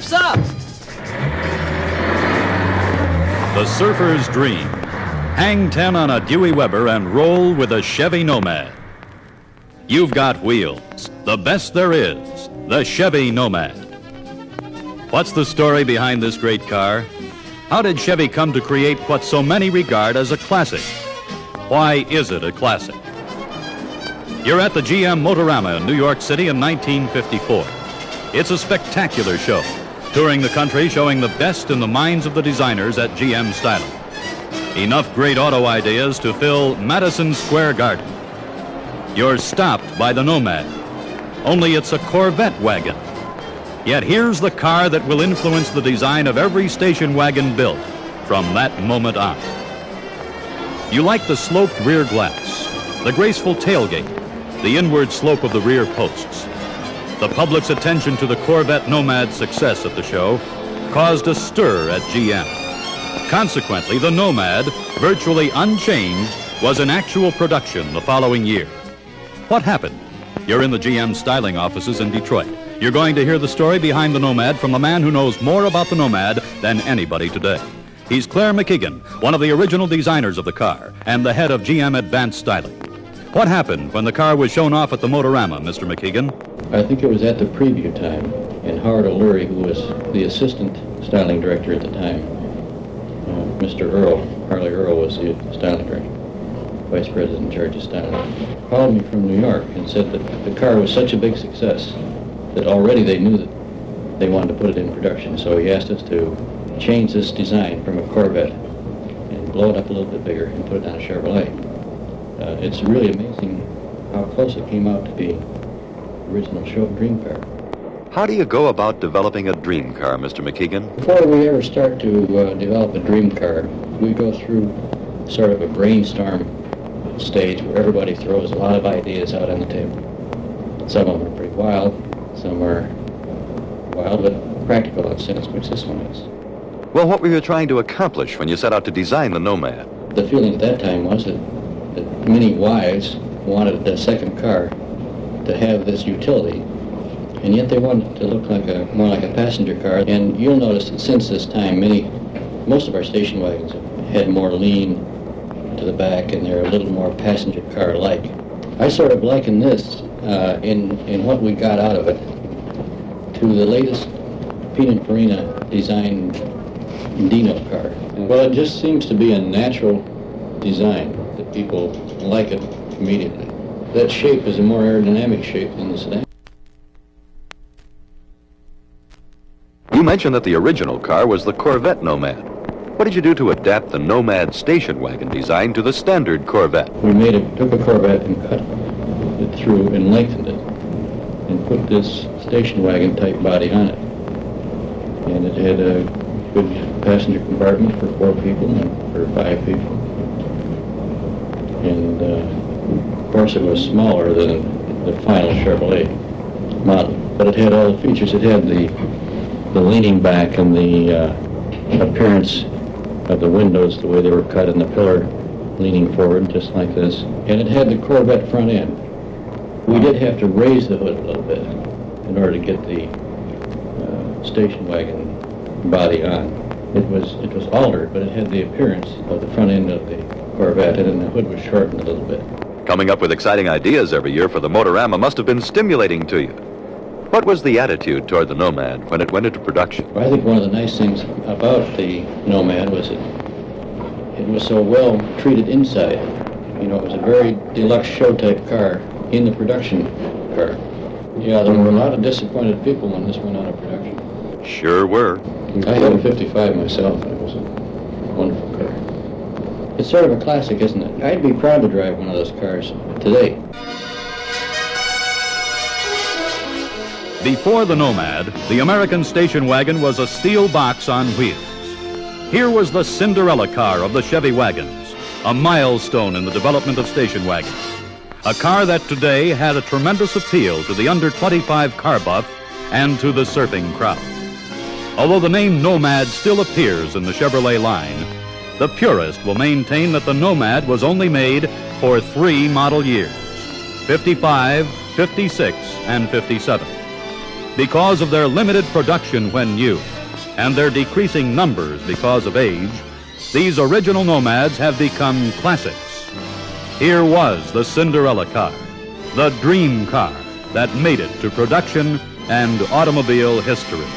Surf's up! The surfer's dream. Hang 10 on a Dewey Weber and roll with a Chevy Nomad. You've got wheels, the best there is, the Chevy Nomad. What's the story behind this great car? How did Chevy come to create what so many regard as a classic? Why is it a classic? You're at the GM Motorama in New York City in 1954. It's a spectacular show, touring the country showing the best in the minds of the designers at GM Styling. Enough great auto ideas to fill Madison Square Garden. You're stopped by the Nomad, only it's a Corvette wagon. Yet here's the car that will influence the design of every station wagon built from that moment on. You like the sloped rear glass, the graceful tailgate, the inward slope of the rear posts. The public's attention to the Corvette Nomad's success at the show caused a stir at GM. Consequently, the Nomad, virtually unchanged, was in actual production the following year. What happened? You're in the GM styling offices in Detroit. You're going to hear the story behind the Nomad from the man who knows more about the Nomad than anybody today. He's Claire McKeegan, one of the original designers of the car and the head of GM Advanced Styling. What happened when the car was shown off at the Motorama, Mr. McKeegan? I think it was at the preview time, and Howard O'Leary, who was the assistant styling director at the time, Mr. Earl, Harley Earl was the styling director, vice president in charge of styling, called me from New York and said that the car was such a big success that already they knew that they wanted to put it in production. So he asked us to change this design from a Corvette and blow it up a little bit bigger and put it on a Chevrolet. It's really amazing how close it came out to the original show dream car. How do you go about developing a dream car, Mr. McKeegan? Before we ever start to develop a dream car, we go through sort of a brainstorm stage where everybody throws a lot of ideas out on the table. Some of them are pretty wild, some are wild but practical in a sense, which this one is. Well, what were you trying to accomplish when you set out to design the Nomad? The feeling at that time was that many wives wanted a second car to have this utility, and yet they wanted it to look like more like a passenger car. And you'll notice that since this time, most of our station wagons have had more lean to the back, and they're a little more passenger car-like. I sort of liken this in what we got out of it to the latest Pininfarina designed Dino car. Well, it just seems to be a natural design that people like it immediately. That shape is a more aerodynamic shape than the sedan. You mentioned that the original car was the Corvette Nomad. What did you do to adapt the Nomad station wagon design to the standard Corvette? We took a Corvette and cut it through and lengthened it and put this station wagon type body on it. And it had a good passenger compartment for 4 people and for 5 people. And of course it was smaller than the final Chevrolet model, but it had all the features. It had the leaning back and the appearance of the windows, the way they were cut in the pillar, leaning forward just like this. And it had the Corvette front end. We did have to raise the hood a little bit in order to get the station wagon body on. It was altered, but it had the appearance of the front end of the Corvette, and then the hood was shortened a little bit. Coming up with exciting ideas every year for the Motorama must have been stimulating to you. What was the attitude toward the Nomad when it went into production? Well, I think one of the nice things about the Nomad was it was so well treated inside. You know, it was a very deluxe show type car in the production car. Yeah, there were a lot of disappointed people when this went out of production. Sure were. I had a 55 myself, and it was a wonderful car. It's sort of a classic, isn't it? I'd be proud to drive one of those cars today. Before the Nomad, the American station wagon was a steel box on wheels. Here was the Cinderella car of the Chevy wagons, a milestone in the development of station wagons. A car that today had a tremendous appeal to the under 25 car buff and to the surfing crowd. Although the name Nomad still appears in the Chevrolet line, the purist will maintain that the Nomad was only made for 3 model years, 55, 56, and 57. Because of their limited production when new and their decreasing numbers because of age, these original Nomads have become classics. Here was the Cinderella car, the dream car that made it to production and automobile history.